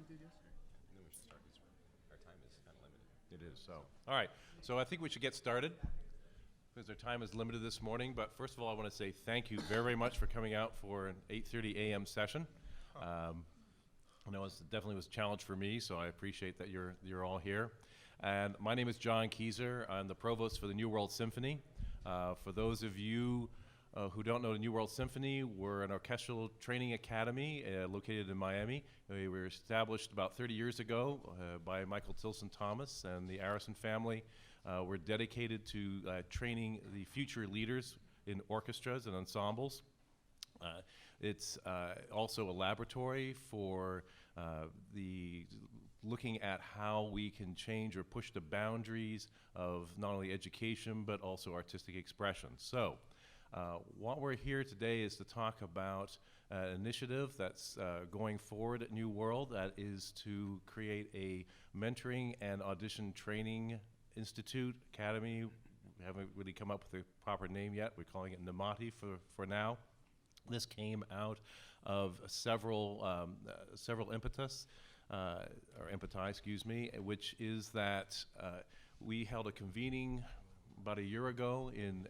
did yesterday. And then we should start this one. Our time is kind of limited. It is, so. All right, so I think we should get started because our time is limited this morning. But first of all, I want to say thank you very much for coming out for an 8:30 a.m. session. I know it definitely was a challenge for me, so I appreciate that you're all here. And my name is John Kieser. I'm the Provost for the New World Symphony. For those of you who don't know the New World Symphony, we're an orchestral training academy located in Miami. We were established about 30 years ago by Michael Tilson Thomas and the Arison family. We're dedicated to training the future leaders in orchestras and ensembles. It's also a laboratory for looking at how we can change or push the boundaries of not only education but also artistic expression. So what we're here today is to talk about an initiative that's going forward at New World, that is to create a mentoring and audition training institute, academy. We haven't really come up with a proper name yet. We're calling it NMATI for now. This came out of several impetus, or impeti, excuse me, which is that we held a convening about a year ago in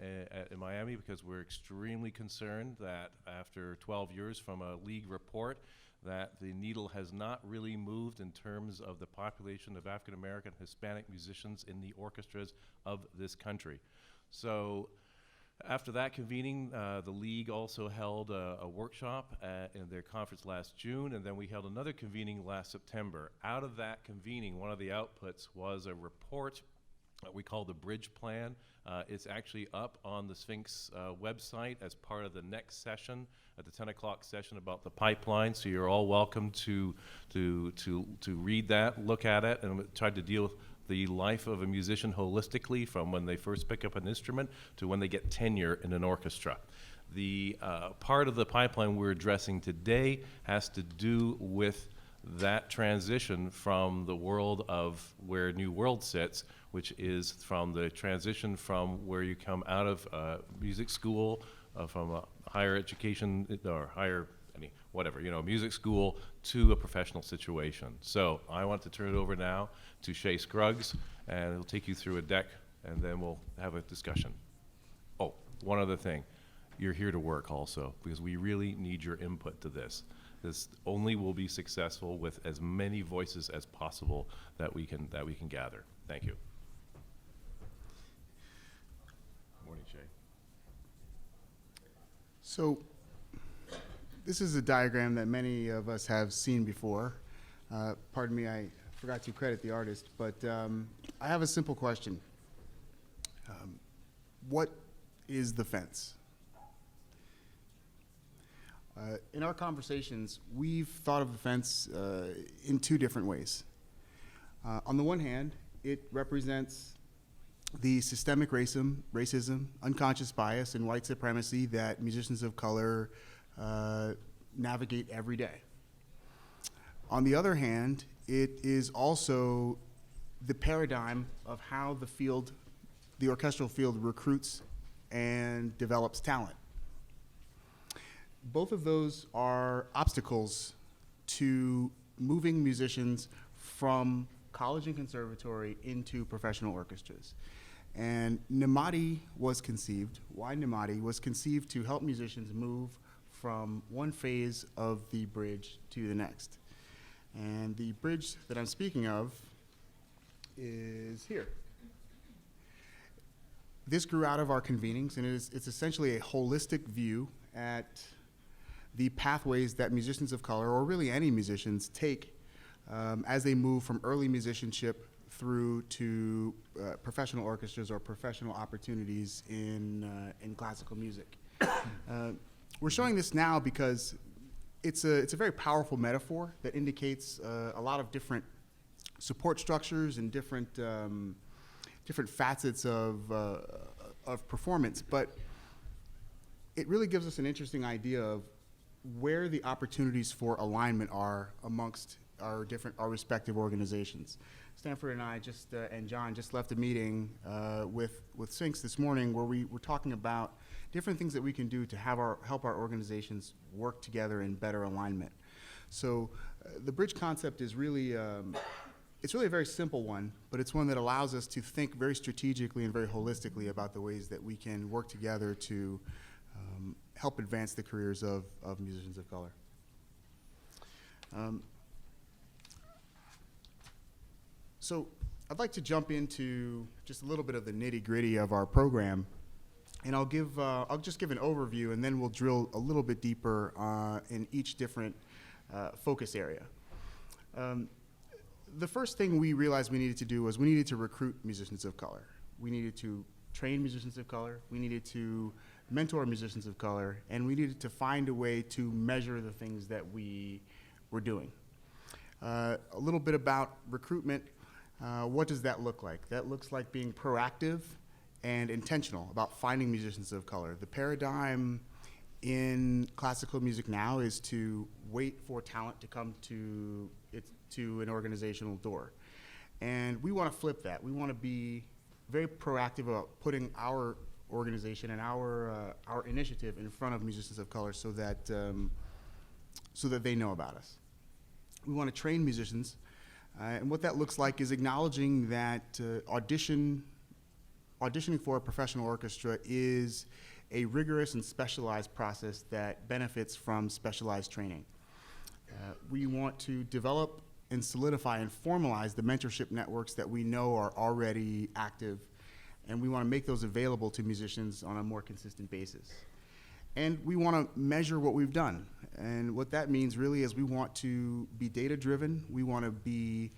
Miami because we're extremely concerned that after 12 years from a league report that the needle has not really moved in terms of the population of African American Hispanic musicians in the orchestras of this country. So after that convening, the league also held a workshop in their conference last June, and then we held another convening last September. Out of that convening, one of the outputs was a report that we call the Bridge Plan. It's actually up on the Sphinx website as part of the next session, at the 10 o'clock session about the pipeline. So you're all welcome to read that, look at it, and try to deal with the life of a musician holistically from when they first pick up an instrument to when they get tenure in an orchestra. The part of the pipeline we're addressing today has to do with that transition from the world of where New World sits, which is from the transition from where you come out of music school, from a higher education or higher, whatever, music school to a professional situation. So I want to turn it over now to Shea Scruggs, and he'll take you through a deck, and then we'll have a discussion. Oh, one other thing. You're here to work also, because we really need your input to this. This only will be successful with as many voices as possible that we can gather. Thank you. Morning, Shea. So this is a diagram that many of us have seen before. Pardon me, I forgot to credit the artist, but I have a simple question. What is the fence? In our conversations, we've thought of the fence in two different ways. On the one hand, it represents the systemic racism, unconscious bias, and white supremacy that musicians of color navigate every day. On the other hand, it is also the paradigm of how the orchestral field recruits and develops talent. Both of those are obstacles to moving musicians from college and conservatory into professional orchestras. And NMATI was conceived, why NMATI, was conceived to help musicians move from one phase of the bridge to the next. And the bridge that I'm speaking of is here. This grew out of our convenings, and it's essentially a holistic view at the pathways that musicians of color, or really any musicians, take as they move from early musicianship through to professional orchestras or professional opportunities in classical music. We're showing this now because it's a very powerful metaphor that indicates a lot of different support structures and different facets of performance, but it really gives us an interesting idea of where the opportunities for alignment are amongst our respective organizations. Stanford and I and John just left a meeting with Sphinx this morning where we were talking about different things that we can do to help our organizations work together in better alignment. So The bridge concept is really, it's really a very simple one, but it's one that allows us to think very strategically and very holistically about the ways that we can work together to help advance the careers of musicians of color. So I'd like to jump into just a little bit of the nitty-gritty of our program, and I'll just give an overview, and then we'll drill a little bit deeper in each different focus area. The first thing we realized we needed to do was we needed to recruit musicians of color. We needed to train musicians of color. We needed to mentor musicians of color, and we needed to find a way to measure the things that we were doing. A little bit about recruitment. What does that look like? That looks like being proactive and intentional about finding musicians of color. The paradigm in classical music now is to wait for talent to come to an organizational door. And we want to flip that. We want to be very proactive about putting our organization and our initiative in front of musicians of color so that they know about us. We want to train musicians, and what that looks like is acknowledging that auditioning for a professional orchestra is a rigorous and specialized process that benefits from specialized training. We want to develop and solidify and formalize the mentorship networks that we know are already active, and we want to make those available to musicians on a more consistent basis. And we want to measure what we've done. And what that means really is we want to be data-driven, we want to be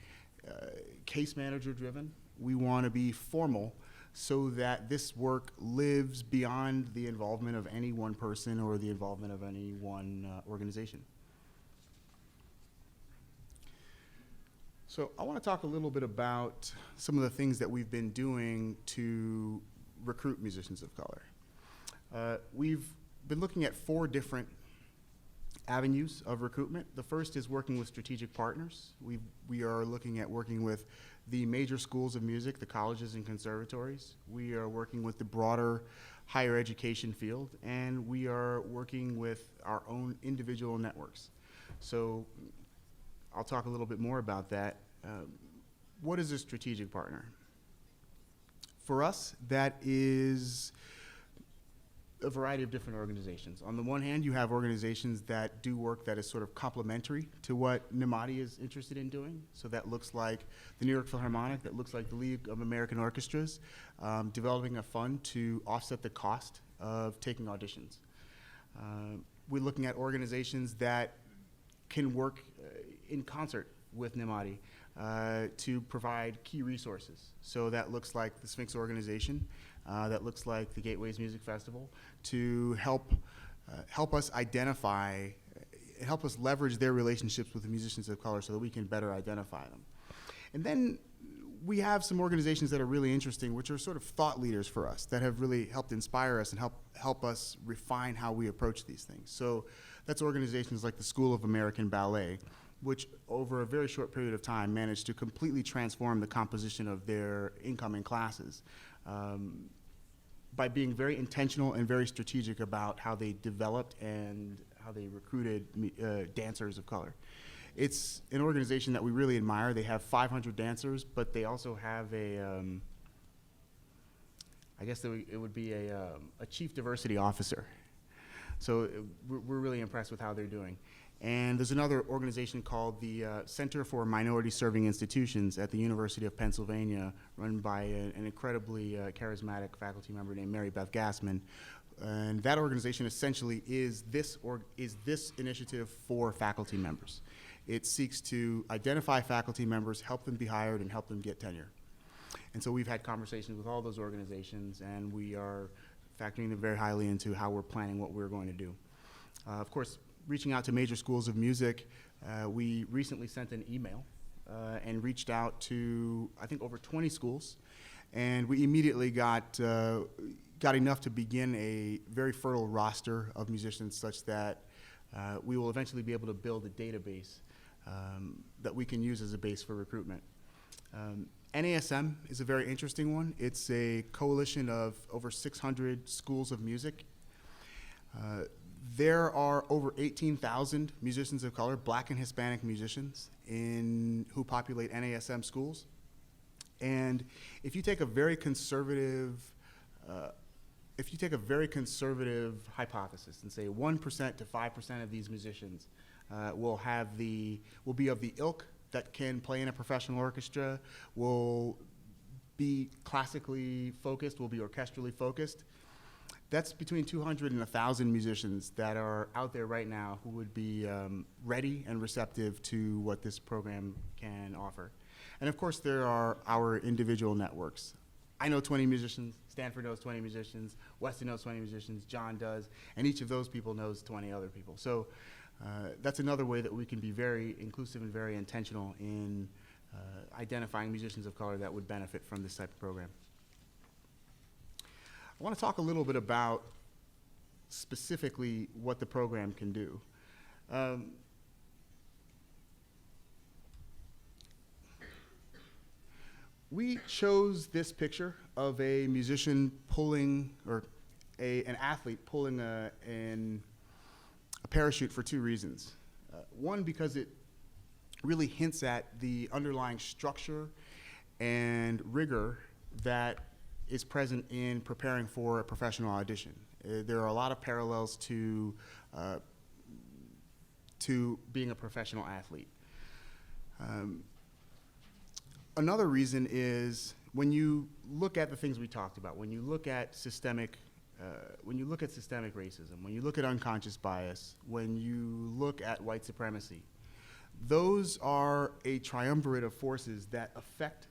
case manager-driven, we want to be formal so that this work lives beyond the involvement of any one person or the involvement of any one organization. So I want to talk a little bit about some of the things that we've been doing to recruit musicians of color. We've been looking at 4 different avenues of recruitment. The first is working with strategic partners. We are looking at working with the major schools of music, the colleges and conservatories. We are working with the broader higher education field, and we are working with our own individual networks. So I'll talk a little bit more about that. What is a strategic partner? For us, that is a variety of different organizations. On the one hand, you have organizations that do work that is sort of complementary to what NMATI is interested in doing. So that looks like the New York Philharmonic, that looks like the League of American Orchestras, developing a fund to offset the cost of taking auditions. We're looking at organizations that can work in concert with NMATI to provide key resources. So that looks like the Sphinx organization, that looks like the Gateways Music Festival, to help us identify, help us leverage their relationships with the musicians of color so that we can better identify them. And then we have some organizations that are really interesting, which are sort of thought leaders for us, that have really helped inspire us and help us refine how we approach these things. So that's organizations like the School of American Ballet, which over a very short period of time managed to completely transform the composition of their incoming classes by being very intentional and very strategic about how they developed and how they recruited dancers of color. It's an organization that we really admire. They have 500 dancers, but they also have I guess it would be a chief diversity officer. So we're really impressed with how they're doing. And there's another organization called the Center for Minority Serving Institutions at the University of Pennsylvania, run by an incredibly charismatic faculty member named Mary Beth Gassman. And that organization essentially is this initiative for faculty members. It seeks to identify faculty members, help them be hired, and help them get tenure. And so we've had conversations with all those organizations, and we are factoring them very highly into how we're planning what we're going to do. Of course, reaching out to major schools of music, we recently sent an email and reached out to, I think, over 20 schools, and we immediately got enough to begin a very fertile roster of musicians such that we will eventually be able to build a database that we can use as a base for recruitment. NASM is a very interesting one. It's a coalition of over 600 schools of music. There are over 18,000 musicians of color, Black and Hispanic musicians, who populate NASM schools. And if you take a very conservative, hypothesis and say 1% to 5% of these musicians will be of the ilk that can play in a professional orchestra, will be classically focused, will be orchestrally focused, that's between 200 and 1,000 musicians that are out there right now who would be ready and receptive to what this program can offer. And of course, there are our individual networks. I know 20 musicians, Stanford knows 20 musicians, Weston knows 20 musicians, John does, and each of those people knows 20 other people. So that's another way that we can be very inclusive and very intentional in identifying musicians of color that would benefit from this type of program. I want to talk a little bit about specifically what the program can do. We chose this picture of a musician pulling, or an athlete pulling a parachute for two reasons. One, because it really hints at the underlying structure and rigor that is present in preparing for a professional audition. There are a lot of parallels to being a professional athlete. Another reason is when you look at the things we talked about, when you look at systemic racism, when you look at unconscious bias, when you look at white supremacy, those are a triumvirate of forces that affect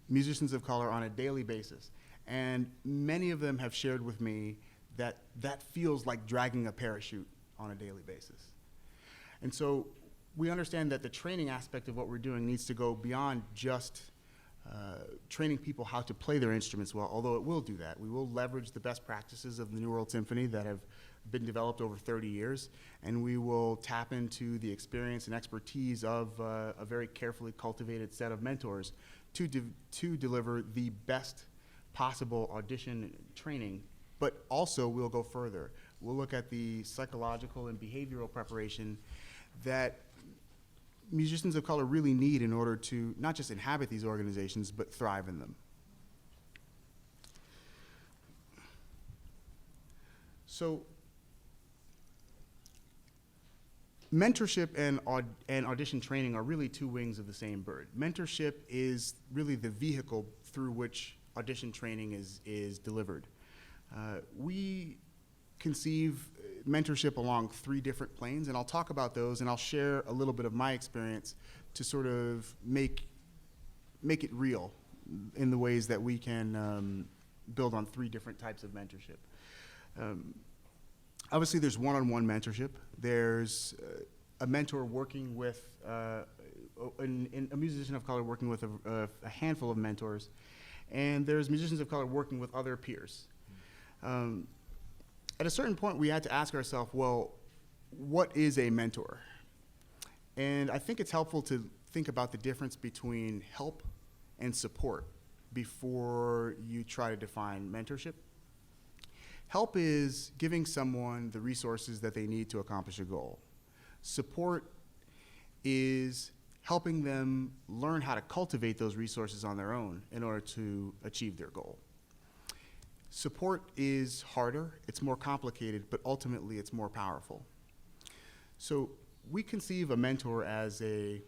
musicians of color on a daily basis. And many of them have shared with me that that feels like dragging a parachute on a daily basis. And so we understand that the training aspect of what we're doing needs to go beyond just training people how to play their instruments well, although it will do that. We will leverage the best practices of the New World Symphony that have been developed over 30 years, and we will tap into the experience and expertise of a very carefully cultivated set of mentors to deliver the best possible audition training, but also we'll go further. We'll look at the psychological and behavioral preparation that musicians of color really need in order to not just inhabit these organizations, but thrive in them. So mentorship and audition training are really two wings of the same bird. Mentorship is really the vehicle through which audition training is delivered. We conceive mentorship along three different planes, and I'll talk about those, and I'll share a little bit of my experience to sort of make it real in the ways that we can build on three different types of mentorship. Obviously, there's one-on-one mentorship. There's a mentor working with a musician of color working with a handful of mentors, and there's musicians of color working with other peers. At a certain point, we had to ask ourselves, well, what is a mentor? And I think it's helpful to think about the difference between help and support before you try to define mentorship. Help is giving someone the resources that they need to accomplish a goal. Support is helping them learn how to cultivate those resources on their own in order to achieve their goal. Support is harder, it's more complicated, but ultimately it's more powerful. So we conceive a mentor as a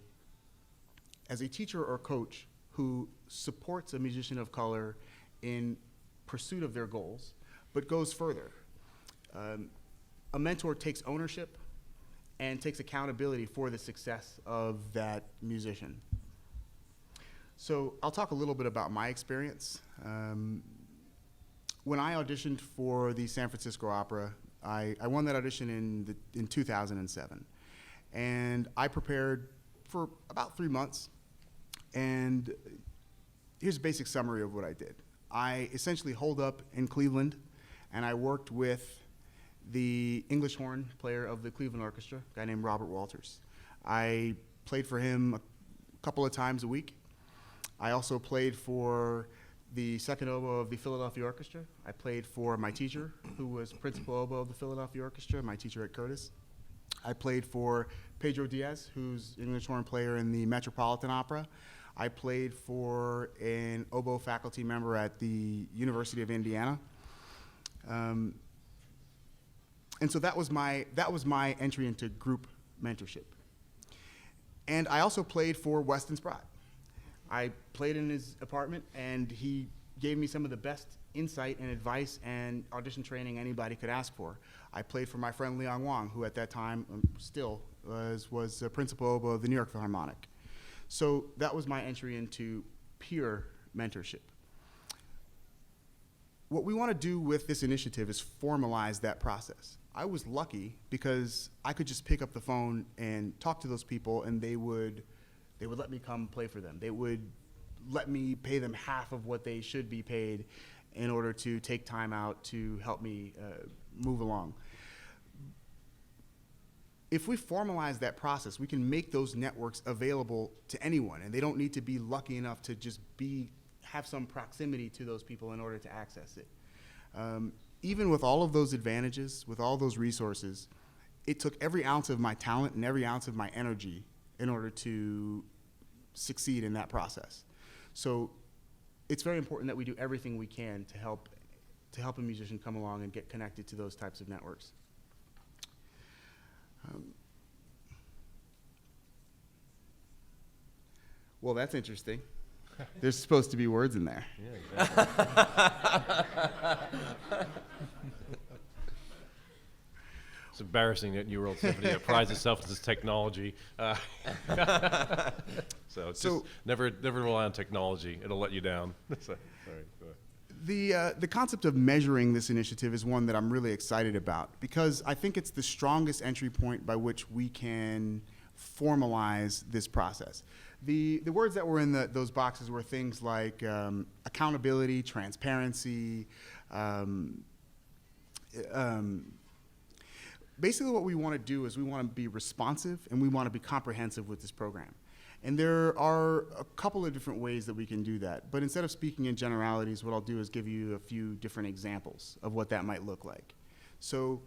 teacher or coach who supports a musician of color in pursuit of their goals, but goes further. A mentor takes ownership and takes accountability for the success of that musician. So I'll talk a little bit about my experience. When I auditioned for the San Francisco Opera, I won that audition in 2007. And I prepared for about 3 months. And here's a basic summary of what I did. I essentially holed up in Cleveland, and I worked with the English horn player of the Cleveland Orchestra, a guy named Robert Walters. I played for him a couple of times a week. I also played for the second oboe of the Philadelphia Orchestra. I played for my teacher, who was principal oboe of the Philadelphia Orchestra, my teacher at Curtis. I played for Pedro Diaz, who's an English horn player in the Metropolitan Opera. I played for an oboe faculty member at the University of Indiana. And so that was my entry into group mentorship. And I also played for Weston Sprott. I played in his apartment, and he gave me some of the best insight and advice and audition training anybody could ask for. I played for my friend Leon Wong, who at that time still was a principal oboe of the New York Philharmonic. So that was my entry into peer mentorship. What we want to do with this initiative is formalize that process. I was lucky because I could just pick up the phone and talk to those people, and they would let me come play for them. They would let me pay them half of what they should be paid in order to take time out to help me move along. If we formalize that process, we can make those networks available to anyone, and they don't need to be lucky enough to just have some proximity to those people in order to access it. Even with all of those advantages, with all those resources, it took every ounce of my talent and every ounce of my energy in order to succeed in that process. So it's very important that we do everything we can to help a musician come along and get connected to those types of networks. Well, that's interesting. There's supposed to be words in there. Yeah, exactly. It's embarrassing that World Symphony prides itself on this technology. So just never rely on technology. It'll let you down. Sorry, go ahead. The concept of measuring this initiative is one that I'm really excited about because I think it's the strongest entry point by which we can formalize this process. The words that were in those boxes were things like accountability, transparency. Basically what we want to do is we want to be responsive and we want to be comprehensive with this program. And there are a couple of different ways that we can do that. But instead of speaking in generalities, what I'll do is give you a few different examples of what that might look like. So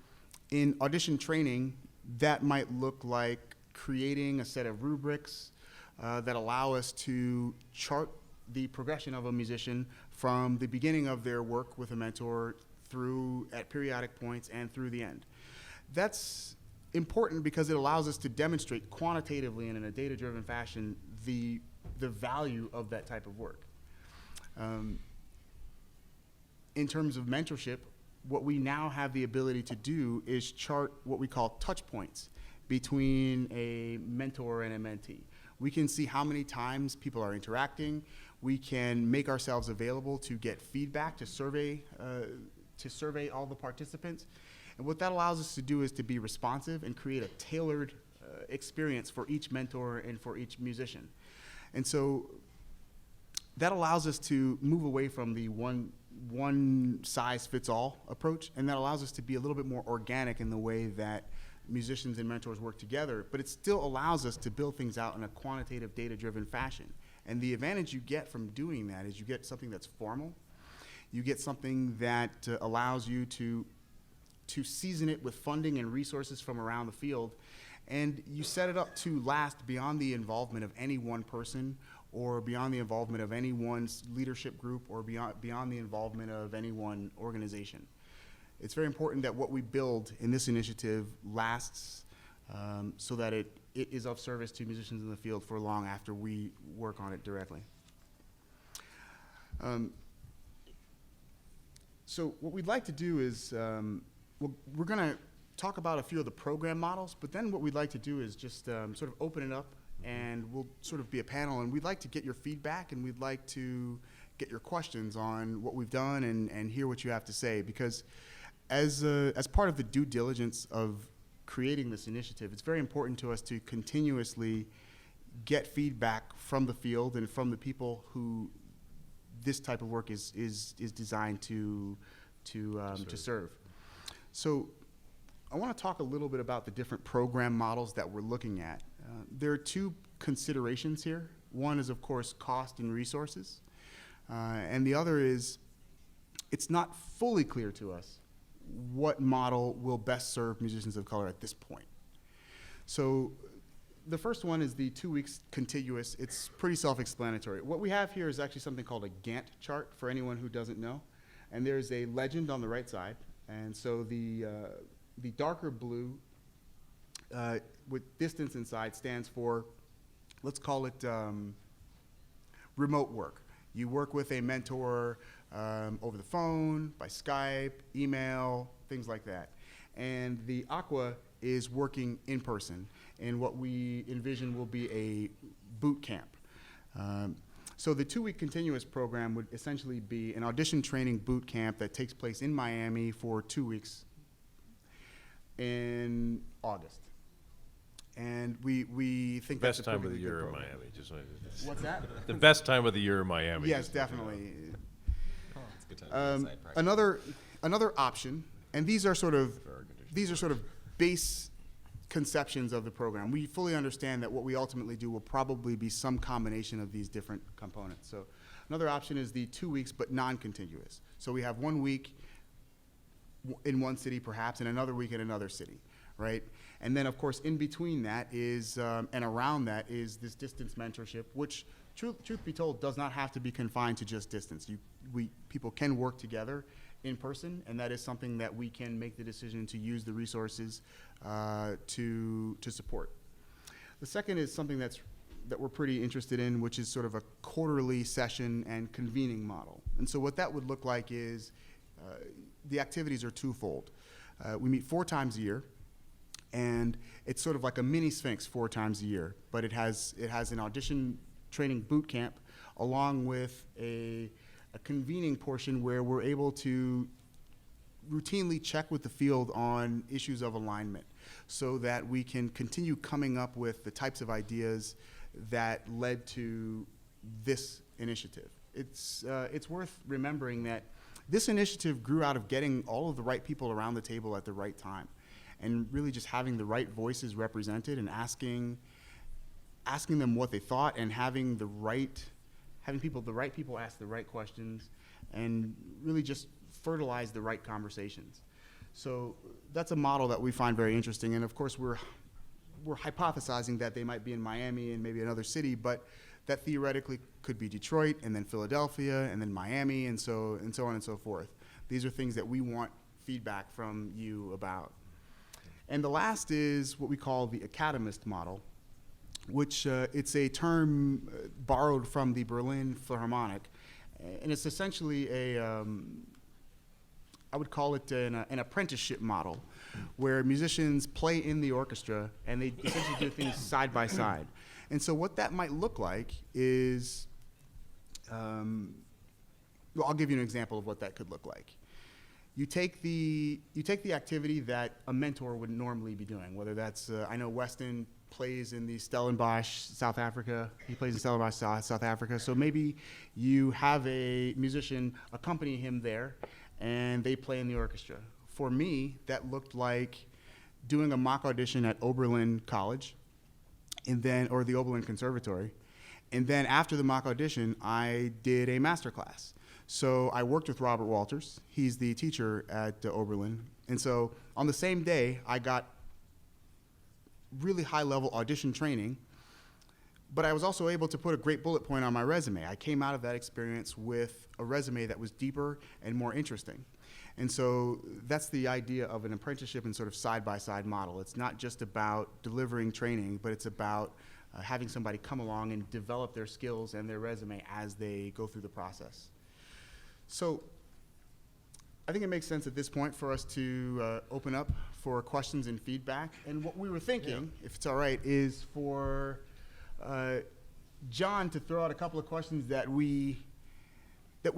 in audition training, that might look like creating a set of rubrics that allow us to chart the progression of a musician from the beginning of their work with a mentor through at periodic points and through the end. That's important because it allows us to demonstrate quantitatively and in a data-driven fashion the value of that type of work. In terms of mentorship, what we now have the ability to do is chart what we call touch points between a mentor and a mentee. We can see how many times people are interacting. We can make ourselves available to get feedback, to survey all the participants. And what that allows us to do is to be responsive and create a tailored experience for each mentor and for each musician. And so that allows us to move away from the one-size-fits-all approach, and that allows us to be a little bit more organic in the way that musicians and mentors work together, but it still allows us to build things out in a quantitative, data-driven fashion. And the advantage you get from doing that is you get something that's formal. You get something that allows you to season it with funding and resources from around the field, and you set it up to last beyond the involvement of any one person or beyond the involvement of any one leadership group or beyond the involvement of any one organization. It's very important that what we build in this initiative lasts so that it is of service to musicians in the field for long after we work on it directly. So what we'd like to do is, we're going to talk about a few of the program models, but then what we'd like to do is just sort of open it up, and we'll sort of be a panel, and we'd like to get your feedback, and we'd like to get your questions on what we've done and hear what you have to say, because as part of the due diligence of creating this initiative, it's very important to us to continuously get feedback from the field and from the people who this type of work is designed to serve. So I want to talk a little bit about the different program models that we're looking at. There are two considerations here. One is, of course, cost and resources. And the other is, it's not fully clear to us what model will best serve musicians of color at this point. So the first one is the 2 weeks contiguous. It's pretty self-explanatory. What we have here is actually something called a Gantt chart for anyone who doesn't know. And there's a legend on the right side. And so the darker blue with distance inside stands for, let's call it remote work. You work with a mentor over the phone, by Skype, email, things like that. And the aqua is working in person, and what we envision will be a boot camp. So the 2 week continuous program would essentially be an audition training boot camp that takes place in Miami for 2 weeks in August. And we think Best that's a time of the perfectly year good in program. Miami. Just What's that? the best time of the year in Miami. Yes, just to let you know. definitely. It's a good time to do side practice. Another option, and these are sort of base conceptions of the program. We fully understand that what we ultimately do will probably be some combination of these different components. So another option is the 2 weeks but non-contiguous. So we have 1 week in one city perhaps and another week in another city, right? And then of course in between that is, and around that is this distance mentorship, which truth be told does not have to be confined to just distance. People can work together in person, and that is something that we can make the decision to use the resources to support. The second is something that we're pretty interested in, which is sort of a quarterly session and convening model. And so what that would look like is the activities are twofold. We meet 4 times a year, and it's sort of like a mini Sphinx 4 times a year, but it has an audition training boot camp along with a convening portion where we're able to routinely check with the field on issues of alignment so that we can continue coming up with the types of ideas that led to this initiative. It's worth remembering that this initiative grew out of getting all of the right people around the table at the right time and really just having the right voices represented and asking them what they thought and having the right people ask the right questions and really just fertilize the right conversations. So that's a model that we find very interesting, and of course we're hypothesizing that they might be in Miami and maybe another city, but that theoretically could be Detroit and then Philadelphia and then Miami and so on and so forth. These are things that we want feedback from you about. And the last is what we call the academist model, which it's a term borrowed from the Berlin Philharmonic, and it's essentially I would call it an apprenticeship model, where musicians play in the orchestra and they essentially do things side by side. And so what that might look like is, well, I'll give you an example of what that could look like. You take the activity that a mentor would normally be doing, whether that's, I know Weston plays in the Stellenbosch, South Africa. He plays in Stellenbosch, South Africa. So maybe you have a musician accompany him there, and they play in the orchestra. For me, that looked like doing a mock audition at Oberlin College, and then, or the Oberlin Conservatory. And then after the mock audition, I did a master class. So I worked with Robert Walters. He's the teacher at Oberlin. And so on the same day, I got really high-level audition training, but I was also able to put a great bullet point on my resume. I came out of that experience with a resume that was deeper and more interesting. And so that's the idea of an apprenticeship and sort of side-by-side model. It's not just about delivering training, but it's about having somebody come along and develop their skills and their resume as they go through the process. So I think it makes sense at this point for us to open up for questions and feedback. And what we were thinking, if it's all right, is for John to throw out a couple of questions that we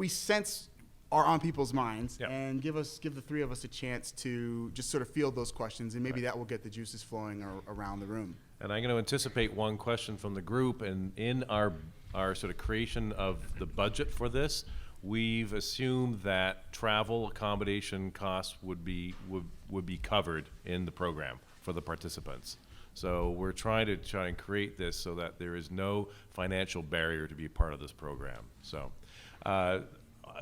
sense are on people's minds, and give the three of us a chance to just sort of field those questions, and maybe that will get the juices flowing around the room. And I'm going to anticipate one question from the group, and in our sort of creation of the budget for this, we've assumed that travel accommodation costs would be covered in the program for the participants. So we're trying and create this so that there is no financial barrier to be a part of this program. So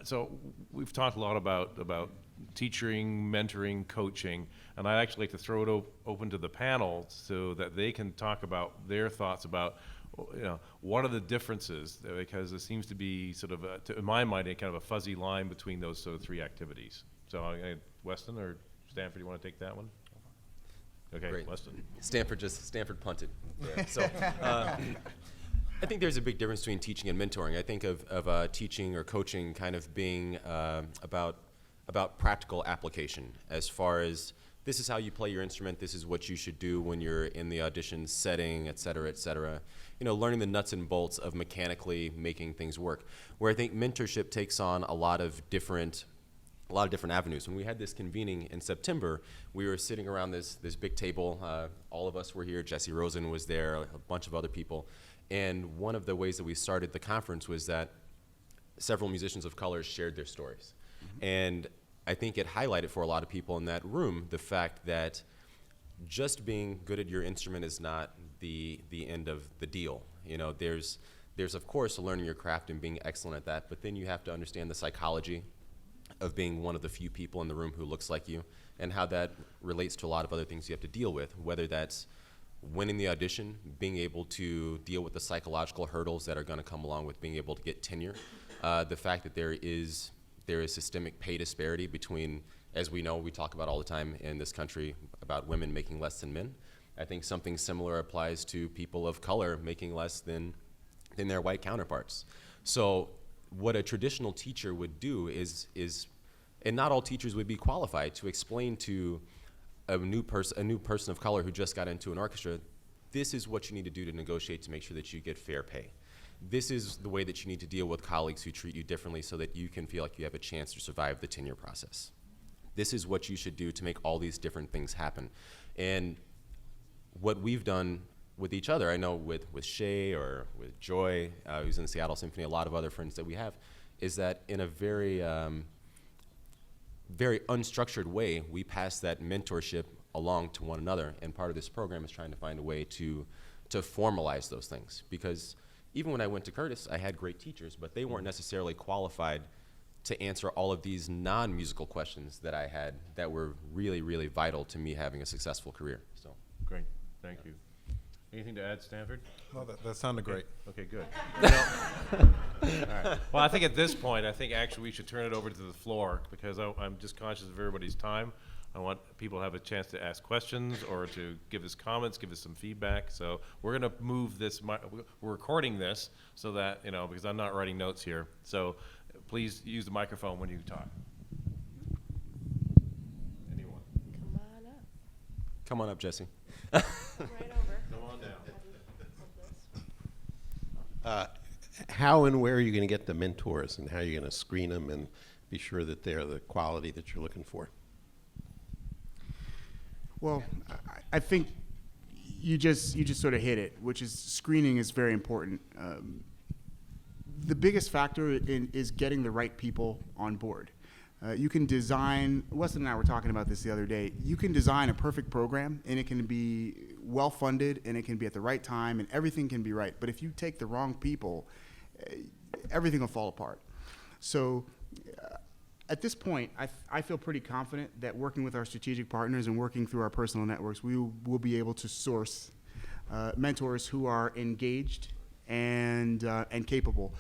So we've talked a lot about teaching, mentoring, coaching, and I'd actually like to throw it open to the panel so that they can talk about their thoughts about, what are the differences, because there seems to be sort of, in my mind, a kind of a fuzzy line between those sort of three activities. So Weston or Stanford, you want to take that one? Okay, Great. Weston. Stanford punted. Yeah. So I think there's a big difference between teaching and mentoring. I think of teaching or coaching kind of being about practical application, as far as this is how you play your instrument, this is what you should do when you're in the audition setting, et cetera, et cetera. Learning the nuts and bolts of mechanically making things work. Where I think mentorship takes on a lot of different avenues. When we had this convening in September, we were sitting around this big table. All of us were here. Jesse Rosen was there, a bunch of other people. And one of the ways that we started the conference was that several musicians of color shared their stories. Mm-hmm. And I think it highlighted for a lot of people in that room the fact that just being good at your instrument is not the end of the deal. There's of course learning your craft and being excellent at that, but then you have to understand the psychology of being one of the few people in the room who looks like you, and how that relates to a lot of other things you have to deal with, whether that's winning the audition, being able to deal with the psychological hurdles that are going to come along with being able to get tenure, the fact that there is systemic pay disparity between, as we know, we talk about all the time in this country about women making less than men. I think something similar applies to people of color making less than their white counterparts. So what a traditional teacher would do is, and not all teachers would be qualified to explain to a new person of color who just got into an orchestra, this is what you need to do to negotiate to make sure that you get fair pay. This is the way that you need to deal with colleagues who treat you differently so that you can feel like you have a chance to survive the tenure process. This is what you should do to make all these different things happen. And what we've done with each other, I know with Shea or with Joy, who's in the Seattle Symphony, a lot of other friends that we have, is that in a very, very unstructured way, we pass that mentorship along to one another. And part of this program is trying to find a way to formalize those things. Because even when I went to Curtis, I had great teachers, but they weren't necessarily qualified to answer all of these non-musical questions that I had that were really, really vital to me having a successful career. So great, thank you. Anything to add, Stanford? Well, that sounded great. Okay, good. All right. Well, I think at this point, actually we should turn it over to the floor, because I'm just conscious of everybody's time. I want people to have a chance to ask questions or to give us comments, give us some feedback. So we're going to move this. We're recording this so that, because I'm not writing notes here. So please use the microphone when you talk. Anyone? come on up, Jesse. Right over. Come on down. How and where are you going to get the mentors, and how are you going to screen them and be sure that they're the quality that you're looking for? Well, I think you just sort of hit it, which is screening is very important. The biggest factor is getting the right people on board. You can design, Weston and I were talking about this the other day, you can design a perfect program and it can be well funded and it can be at the right time and everything can be right. But if you take the wrong people, everything will fall apart. So at this point, I feel pretty confident that working with our strategic partners and working through our personal networks, we will be able to source mentors who are engaged and capable.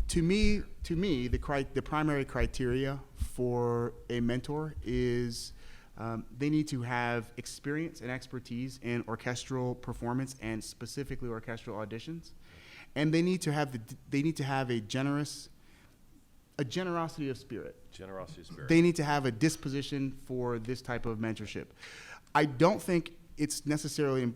To me, the primary criteria for a mentor is they need to have experience and expertise in orchestral performance and specifically orchestral auditions, and they need to have a generosity of spirit. Generosity of spirit. They need to have a disposition for this type of mentorship. I don't think it's necessarily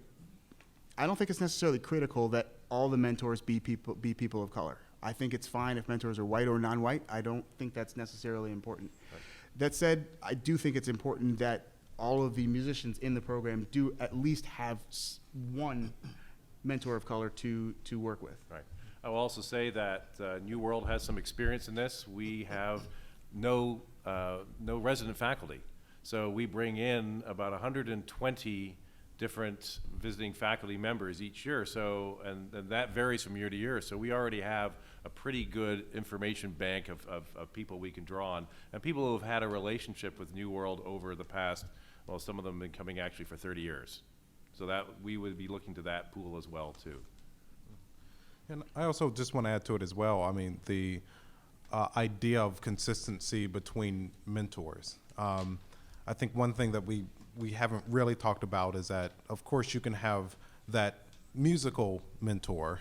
critical that all the mentors be people of color. I think it's fine if mentors are white or non-white. I don't think that's necessarily important. Right. That said, I do think it's important that all of the musicians in the program do at least have one mentor of color to work with. Right. I will also say that New World has some experience in this. We have no resident faculty. So we bring in about 120 different visiting faculty members each year, so, and that varies from year to year, so we already have a pretty good information bank of people we can draw on, and people who have had a relationship with New World over the past, well, some of them have been coming actually for 30 years. So that, we would be looking to that pool as well, too. And I also just want to add to it as well. I mean, the idea of consistency between mentors. I think one thing that we haven't really talked about is that, of course, you can have that musical mentor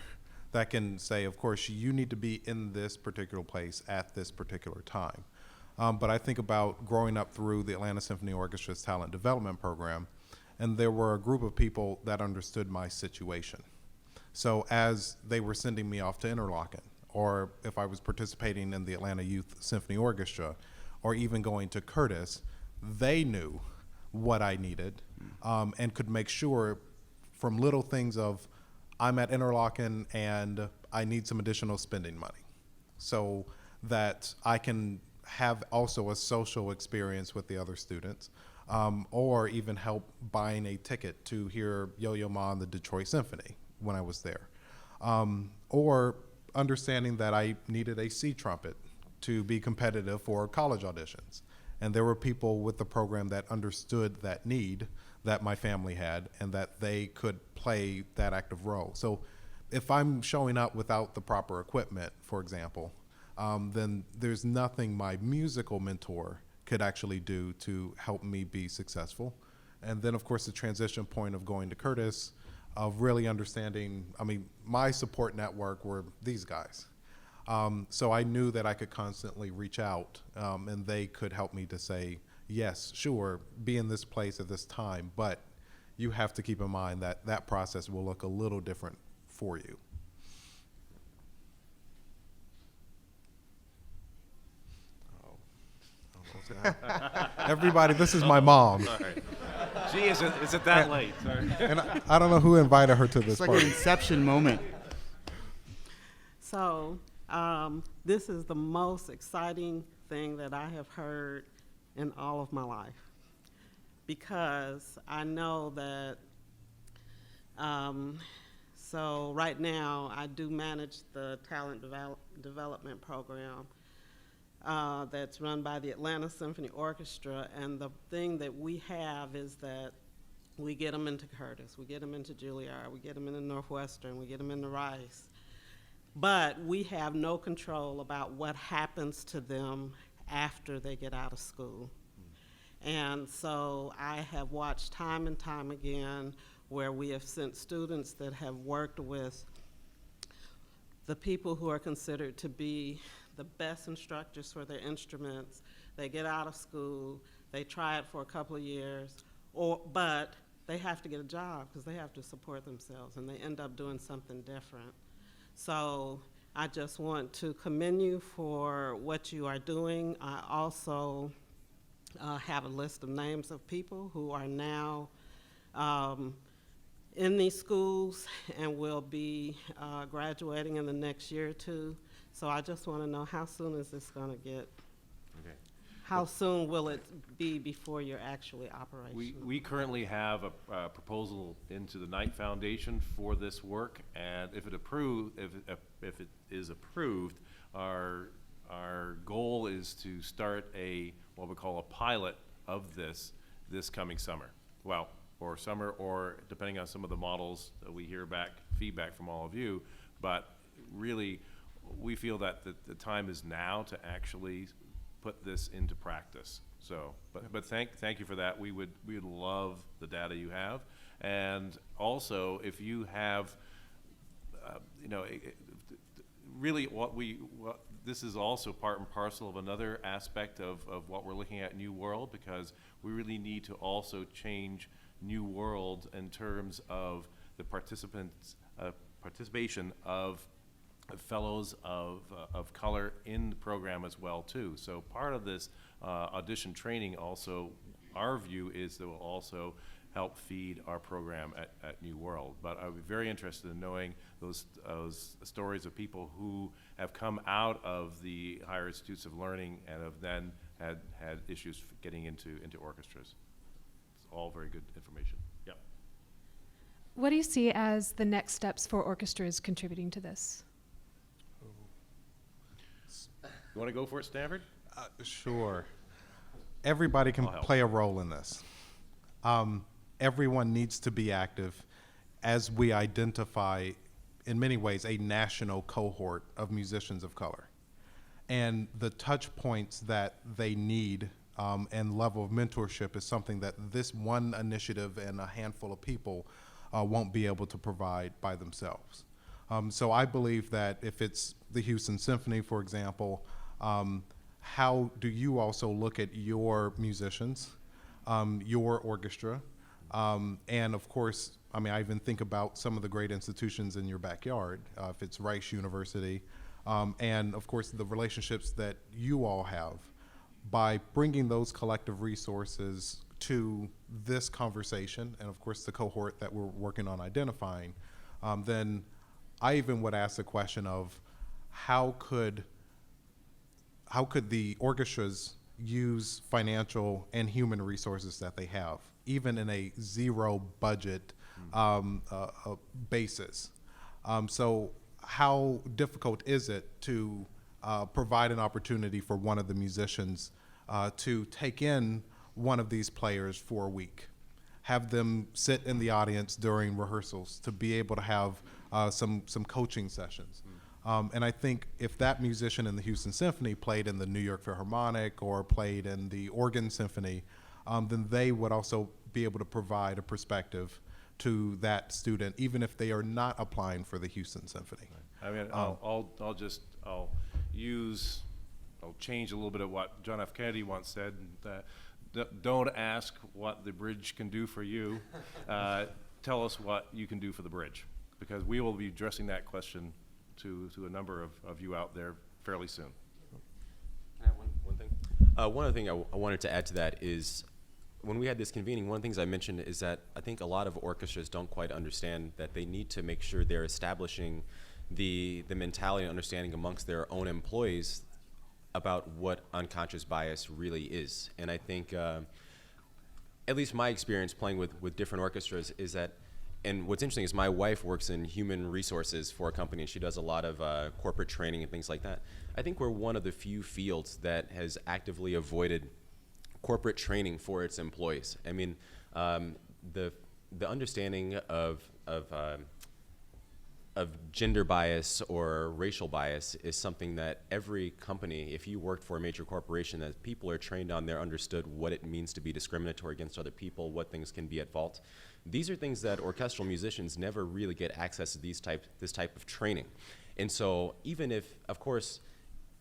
that can say, of course, you need to be in this particular place at this particular time. But I think about growing up through the Atlanta Symphony Orchestra's talent development program, and there were a group of people that understood my situation. So as they were sending me off to Interlochen, or if I was participating in the Atlanta Youth Symphony Orchestra, or even going to Curtis, they knew what I needed, and could make sure from little things of, I'm at Interlochen and I need some additional spending money, so that I can have also a social experience with the other students, or even help buying a ticket to hear Yo-Yo Ma and the Detroit Symphony when I was there, or understanding that I needed a C trumpet to be competitive for college auditions. And there were people with the program that understood that need that my family had, and that they could play that active role. So if I'm showing up without the proper equipment, for example, then there's nothing my musical mentor could actually do to help me be successful. And then, of course, the transition point of going to Curtis, of really understanding, I mean, my support network were these guys. So I knew that I could constantly reach out, and they could help me to say, yes, sure, be in this place at this time, but you have to keep in mind that that process will look a little different for you. Everybody, this is my mom. Sorry. Gee, is it that late? Sorry. And I don't know who invited her to this It's like an party. inception moment. So this is the most exciting thing that I have heard in all of my life, because I know that, so right now I do manage the talent development program that's run by the Atlanta Symphony Orchestra, and the thing that we have is that we get them into Curtis, we get them into Juilliard, we get them into Northwestern, we get them into Rice, but we have no control about what happens to them after they get out of school. And so I have watched time and time again where we have sent students that have worked with the people who are considered to be the best instructors for their instruments. They get out of school, they try it for a couple of years, but they have to get a job because they have to support themselves, and they end up doing something different. So I just want to commend you for what you are doing. I also have a list of names of people who are now in these schools and will be graduating in the next year or two. So I just want to know, how soon is this going to get? Okay. How soon will it be before you're actually operational? We currently have a proposal into the Knight Foundation for this work, and if it is approved, our goal is to start what we call a pilot of this coming summer. Well, or summer, or depending on some of the models that we hear back, feedback from all of you, but really we feel that the time is now to actually put this into practice. So, but thank you for that. We would love the data you have, and also if you have, really this is also part and parcel of another aspect of what we're looking at New World, because we really need to also change New World in terms of the participation of fellows of color in the program as well too. So part of this audition training also, our view is that will also help feed our program at New World. But I would be very interested in knowing those stories of people who have come out of the higher institutes of learning and have then had issues getting into orchestras. It's all very good information. Yep. What do you see as the next steps for orchestras contributing to this? You want to go for it, Stanford? Sure. Everybody can I'll help. play a role in this. Everyone needs to be active as we identify, in many ways, a national cohort of musicians of color. And the touch points that they need and level of mentorship is something that this one initiative and a handful of people won't be able to provide by themselves. So I believe that if it's the Houston Symphony, for example, how do you also look at your musicians, your orchestra, and of course, I mean, I even think about some of the great institutions in your backyard, if it's Rice University, and of course the relationships that you all have. By bringing those collective resources to this conversation, and of course the cohort that we're working on identifying, then I even would ask the question of how could the orchestras use financial and human resources that they have, even in a zero budget basis. So how difficult is it to provide an opportunity for one of the musicians to take in one of these players for a week, have them sit in the audience during rehearsals to be able to have some coaching sessions. And I think if that musician in the Houston Symphony played in the New York Philharmonic or played in the Oregon Symphony, then they would also be able to provide a perspective to that student, even if they are not applying for the Houston Symphony. I mean, I'll change a little bit of what John F. Kennedy once said. Don't ask what the bridge can do for you. Tell us what you can do for the bridge, because we will be addressing that question to a number of you out there fairly soon. One thing. One other thing I wanted to add to that is, when we had this convening, one of the things I mentioned is that I think a lot of orchestras don't quite understand that they need to make sure they're establishing the mentality and understanding amongst their own employees about what unconscious bias really is. And I think, at least my experience playing with different orchestras is that, and what's interesting is my wife works in human resources for a company, and she does a lot of corporate training and things like that. I think we're one of the few fields that has actively avoided corporate training for its employees. I mean, the understanding of gender bias or racial bias is something that every company, if you worked for a major corporation, that people are trained on, they're understood what it means to be discriminatory against other people, what things can be at fault. These are things that orchestral musicians never really get access to this type of training. And so even if, of course,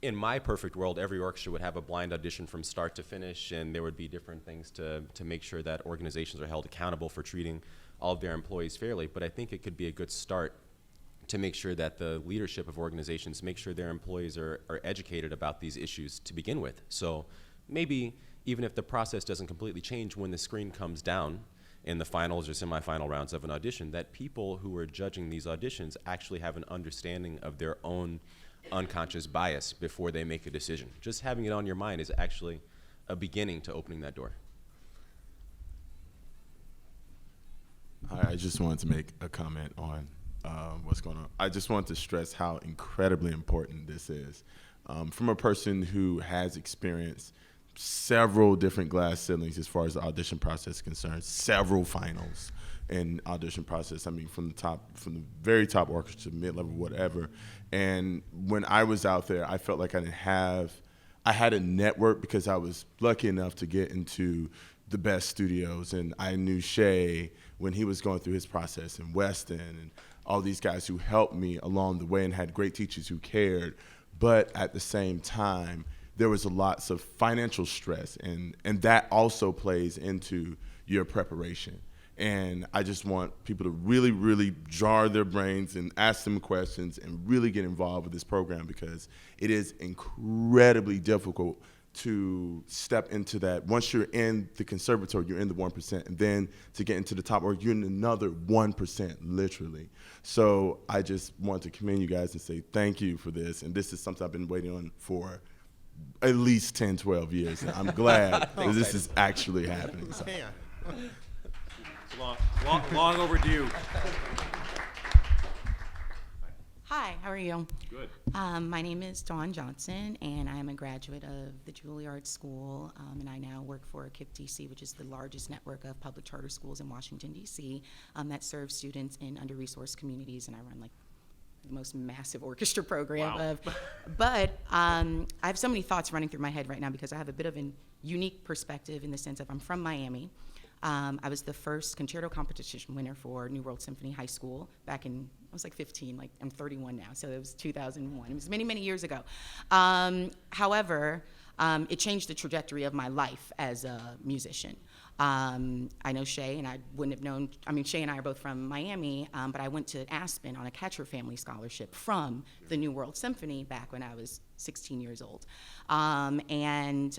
in my perfect world, every orchestra would have a blind audition from start to finish, and there would be different things to make sure that organizations are held accountable for treating all of their employees fairly. But I think it could be a good start to make sure that the leadership of organizations make sure their employees are educated about these issues to begin with. So maybe even if the process doesn't completely change when the screen comes down in the finals or semifinal rounds of an audition, that people who are judging these auditions actually have an understanding of their own unconscious bias before they make a decision. Just having it on your mind is actually a beginning to opening that door. Hi, I just wanted to make a comment on what's going on. I just want to stress how incredibly important this is. From a person who has experienced several different glass ceilings as far as the audition process is concerned, several finals in audition process. I mean, from the very top orchestra, mid-level, whatever. And when I was out there, I felt like I had a network because I was lucky enough to get into the best studios, and I knew Shea when he was going through his process, and Weston, and all these guys who helped me along the way and had great teachers who cared. But at the same time, there was lots of financial stress, and that also plays into your preparation. And I just want people to really, really jar their brains and ask them questions and really get involved with this program, because it is incredibly difficult to step into that. Once you're in the conservatory, you're in the 1%, and then to get into the top, or you're in another 1%, literally. So I just want to commend you guys and say thank you for this. And this is something I've been waiting on for at least 10, 12 years. And I'm glad that this is actually happening. So. Long overdue. Hi, how are you? Good. My name is Dawn Johnson, and I am a graduate of the Juilliard School, and I now work for KIPP DC, which is the largest network of public charter schools in Washington, D.C., that serves students in under-resourced communities, and I run, like, the most massive orchestra program. Wow. But I have so many thoughts running through my head right now because I have a bit of a unique perspective in the sense of I'm from Miami. I was the first concerto competition winner for New World Symphony High School back in, I was like 15, like I'm 31 now, so it was 2001. It was many, many years ago. However, it changed the trajectory of my life as a musician. I know Shea, and I wouldn't have known, I mean, Shea and I are both from Miami, but I went to Aspen on a Catcher Family Scholarship from the New World Symphony back when I was 16 years old, and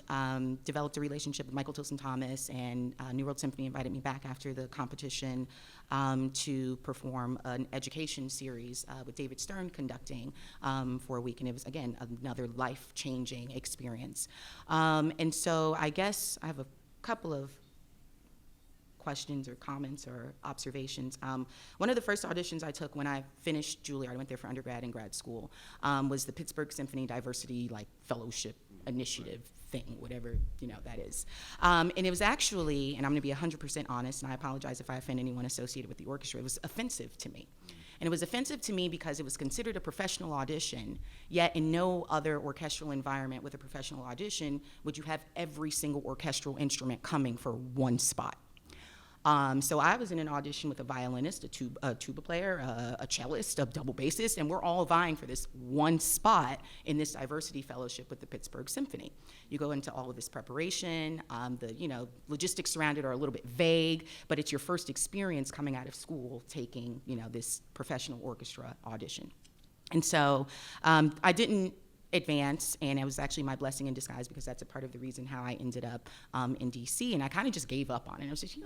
developed a relationship with Michael Tilson Thomas, and New World Symphony invited me back after the competition to perform an education series with David Stern conducting for a week, and it was, again, another life-changing experience. And so I guess I have a couple of questions or comments or observations. One of the first auditions I took when I finished Juilliard, I went there for undergrad and grad school, was the Pittsburgh Symphony Diversity Fellowship Initiative thing, whatever that is. And it was actually, and I'm gonna be 100% honest, and I apologize if I offend anyone associated with the orchestra, it was offensive to me. And it was offensive to me because it was considered a professional audition, yet in no other orchestral environment with a professional audition would you have every single orchestral instrument coming for one spot. So I was in an audition with a violinist, a tuba player, a cellist, a double bassist, and we're all vying for this one spot in this diversity fellowship with the Pittsburgh Symphony. You go into all of this preparation, the logistics around it are a little bit vague, but it's your first experience coming out of school taking this professional orchestra audition. And so I didn't advance, and it was actually my blessing in disguise because that's a part of the reason how I ended up in DC, and I kind of just gave up on it. I was just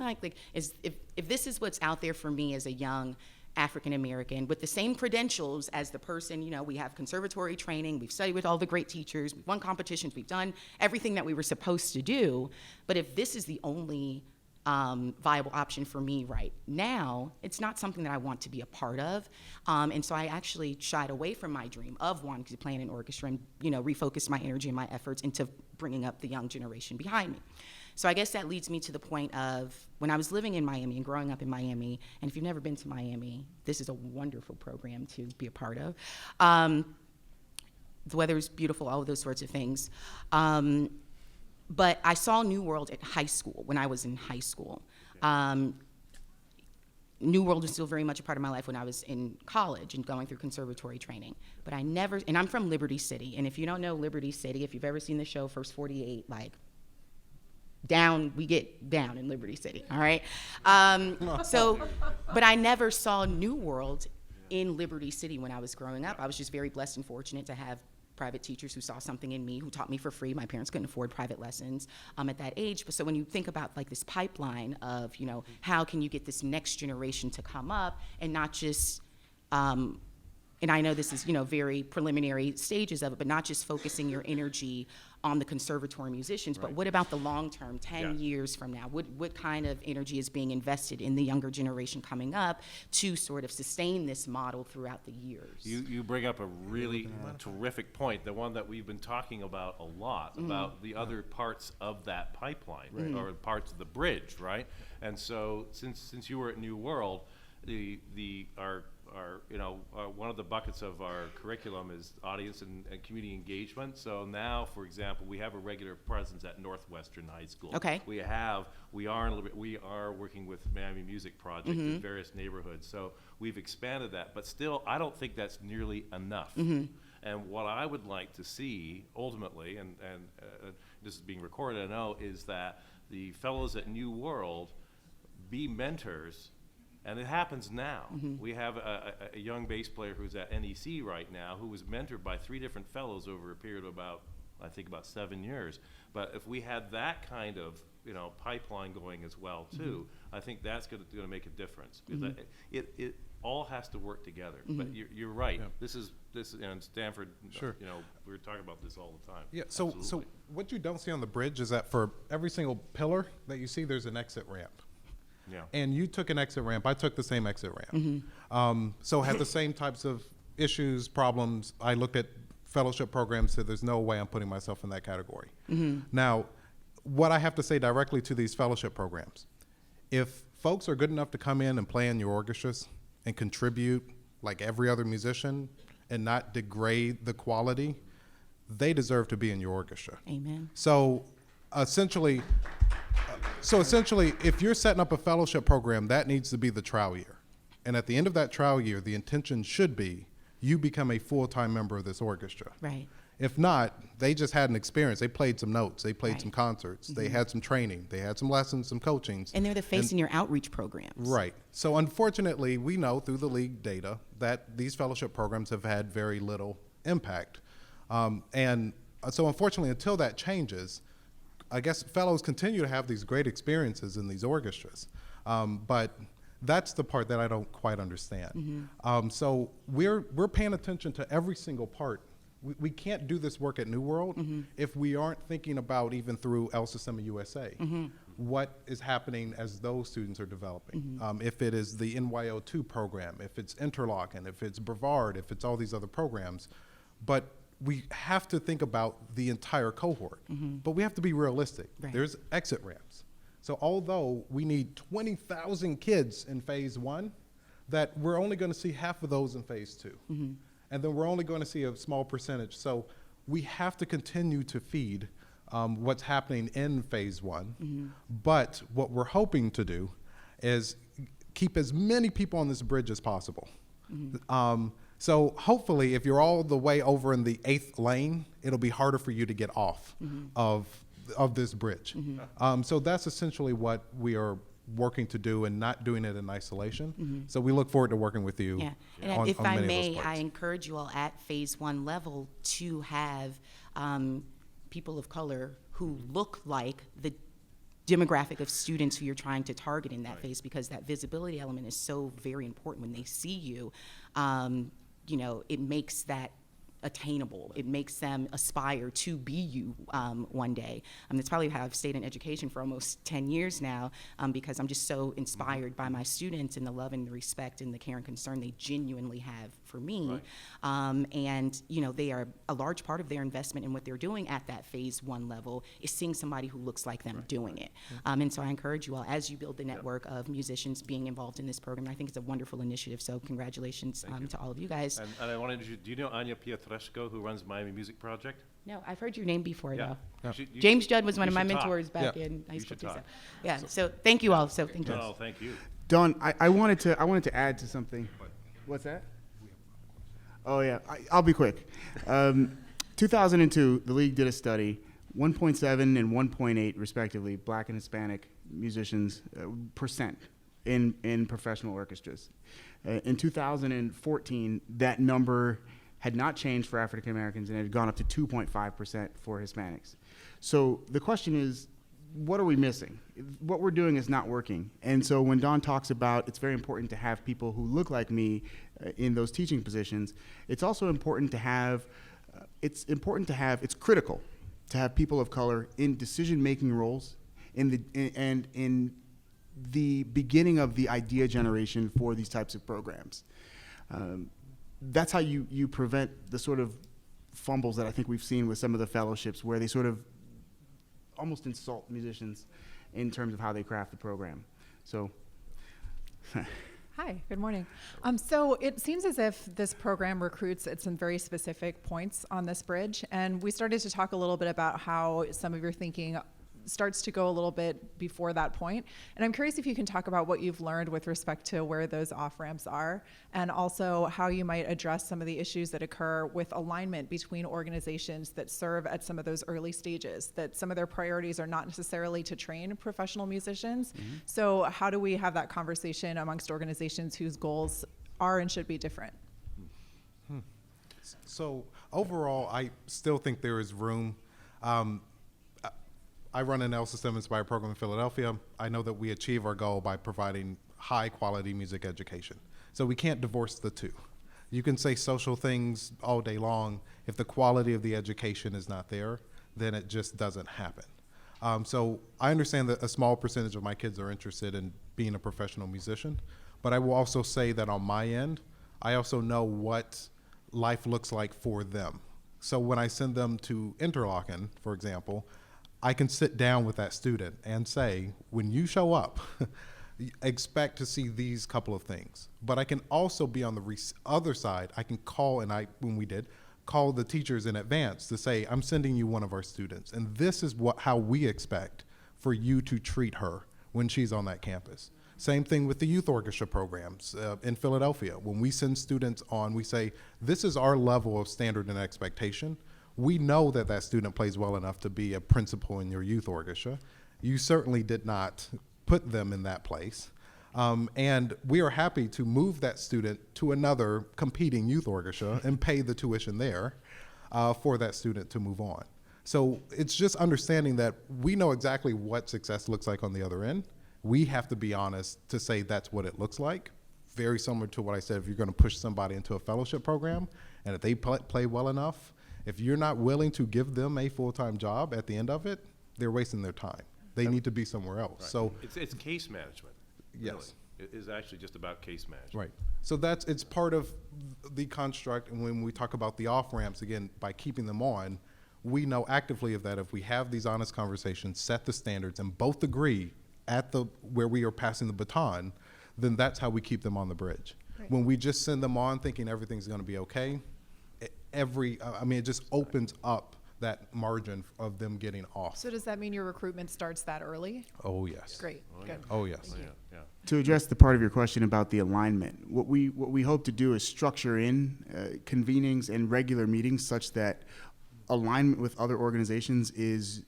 if this is what's out there for me as a young African American with the same credentials as the person, we have conservatory training, we've studied with all the great teachers, we've won competitions, we've done everything that we were supposed to do, but if this is the only viable option for me right now, it's not something that I want to be a part of. And so I actually shied away from my dream of wanting to play in an orchestra and, refocused my energy and my efforts into bringing up the young generation behind me. So I guess that leads me to the point of when I was living in Miami and growing up in Miami, and if you've never been to Miami, this is a wonderful program to be a part of. The weather is beautiful, all of those sorts of things. But I saw New World at high school, when I was in high school. New World was still very much a part of my life when I was in college and going through conservatory training. But I never, and I'm from Liberty City, and if you don't know Liberty City, if you've ever seen the show First 48, we get down in Liberty City, all right? But I never saw New World in Liberty City when I was growing up. I was just very blessed and fortunate to have private teachers who saw something in me, who taught me for free. My parents couldn't afford private lessons at that age. But so when you think about this pipeline of, how can you get this next generation to come up and not just, and I know this is, very preliminary stages of it, but not just focusing your energy on the conservatory musicians, but what about the long term, 10 years from now? What kind of energy is being invested in the younger generation coming up to sort of sustain this model throughout the years? You bring up a really terrific point, the one that we've been talking about a lot, about the other parts of that pipeline, or parts of the bridge, right? And so since you were at New World, one of the buckets of our curriculum is audience and community engagement. So now, for example, we have a regular presence at Northwestern High School. Okay. We are working with Miami Music Project in various neighborhoods. So we've expanded that, but still, I don't think that's nearly enough. And what I would like to see ultimately, and this is being recorded, I know, is that the fellows at New World be mentors. And it happens now. We have a young bass player who's at NEC right now who was mentored by 3 different fellows over a period of about 7 years. But if we had that kind of pipeline going as well too, I think that's going to make a difference. Because it all has to work together. But you're right. Yeah. This is and Stanford. Sure. We were talking about this all the time. Yeah. So what you don't see on the bridge is that for every single pillar that you see, there's an exit ramp. Yeah. and you took an exit ramp, I took the same exit ramp. So had the same types of issues, problems. I looked at fellowship programs, said there's no way I'm putting myself in that category. Now, what I have to say directly to these fellowship programs, if folks are good enough to come in and play in your orchestras and contribute like every other musician and not degrade the quality, they deserve to be in your orchestra. Amen. So essentially, if you're setting up a fellowship program, that needs to be the trial year. And at the end of that trial year, the intention should be you become a full-time member of this orchestra. Right. If not, they just had an experience. They played some notes. They played Right. some concerts. They had some training. They had some lessons, some coachings. And they're the face in your outreach programs. Right. So unfortunately, we know through the league data that these fellowship programs have had very little impact. And so unfortunately, until that changes, I guess fellows continue to have these great experiences in these orchestras. But that's the part that I don't quite understand. So we're paying attention to every single part. We can't do this work at New World if we aren't thinking about, even through El Sistema USA, what is happening as those students are developing. If it is the NYO2 program, if it's Interlochen, if it's Brevard, if it's all these other programs. But we have to think about the entire cohort. But we have to be realistic. Right. There's exit ramps. So although we need 20,000 kids in phase 1, that we're only going to see half of those in phase 2. And then we're only going to see a small percentage. So we have to continue to feed what's happening in phase 1. But what we're hoping to do is keep as many people on this bridge as possible. So hopefully, if you're all the way over in the 8th lane, it'll be harder for you to get off of this bridge. So that's essentially what we are working to do, and not doing it in isolation. So we look forward to working with you. Yeah, and on, if on I many of may, those I parts. encourage you all at phase 1 level to have people of color who look like the demographic of students who you're trying to target in that phase, because that visibility element is so very important. When they see you, you know, it makes that attainable. It makes them aspire to be you one day. That's probably how I've stayed in education for almost 10 years now, because I'm just so inspired by my students and the love and the respect and the care and concern they genuinely have for me. And, you know, they are a large part of their investment in what they're doing at that phase 1 level is seeing somebody who looks like them doing it. And so I encourage you all, as you build the network of musicians being involved in this program, I think it's a wonderful initiative. So congratulations to all of you guys. And I wanted to, do you know Anya Pietreszko, who runs Miami Music Project? No, I've heard your name before, Yeah. though. You James Judd was one you of my should talk. mentors back Yeah. in high You school should too. So, talk. yeah, so thank you all. So thank you. No, thank you. Don, I wanted to add to something. What's that? Oh yeah, I'll be quick. 2002, the league did a study, 1.7 and 1.8 respectively, Black and Hispanic musicians percent in professional orchestras. In 2014, that number had not changed for African Americans, and it had gone up to 2.5% for Hispanics. So the question is, what are we missing? What we're doing is not working. And so when Don talks about it's very important to have people who look like me in those teaching positions, it's also important to have, it's critical to have people of color in decision-making roles in the beginning of the idea generation for these types of programs. That's how you prevent the sort of fumbles that I think we've seen with some of the fellowships, where they sort of almost insult musicians in terms of how they craft the program. So. Hi, good morning. So it seems as if this program recruits at some very specific points on this bridge, and we started to talk a little bit about how some of your thinking starts to go a little bit before that point. And I'm curious if you can talk about what you've learned with respect to where those off-ramps are, and also how you might address some of the issues that occur with alignment between organizations that serve at some of those early stages, that some of their priorities are not necessarily to train professional musicians. So how do we have that conversation amongst organizations whose goals are and should be different? So overall, I still think there is room. I run an El Sistema Inspired program in Philadelphia. I know that we achieve our goal by providing high quality music education. So we can't divorce the two. You can say social things all day long. If the quality of the education is not there, then it just doesn't happen. So I understand that a small percentage of my kids are interested in being a professional musician. But I will also say that on my end, I also know what life looks like for them. So when I send them to Interlochen, for example, I can sit down with that student and say, when you show up, expect to see these couple of things. But I can also be on the other side. I can call, and when we did, call the teachers in advance to say, I'm sending you one of our students, and this is how we expect for you to treat her when she's on that campus. Same thing with the youth orchestra programs in Philadelphia. When we send students on, we say, this is our level of standard and expectation. We know that that student plays well enough to be a principal in your youth orchestra. You certainly did not put them in that place. And we are happy to move that student to another competing youth orchestra and pay the tuition there for that student to move on. So it's just understanding that we know exactly what success looks like on the other end. We have to be honest to say that's what it looks like. Very similar to what I said, if you're going to push somebody into a fellowship program, and if they play well enough, if you're not willing to give them a full-time job at the end of it, they're wasting their time. They need to be somewhere else. Right. So it's case management. yes. Really. It is actually just about case management. Right. So it's part of the construct, and when we talk about the off-ramps, again, by keeping them on, we know actively of that if we have these honest conversations, set the standards, and both agree at where we are passing the baton, then that's how we keep them on the bridge. Right. When we just send them on thinking everything's going to be okay, it just opens up that margin of them getting off. So does that mean your recruitment starts that early? Oh, yes. Great, good. Oh, yes. Yeah. To address the part of your question about the alignment, what we hope to do is structure in convenings and regular meetings such that alignment with other organizations is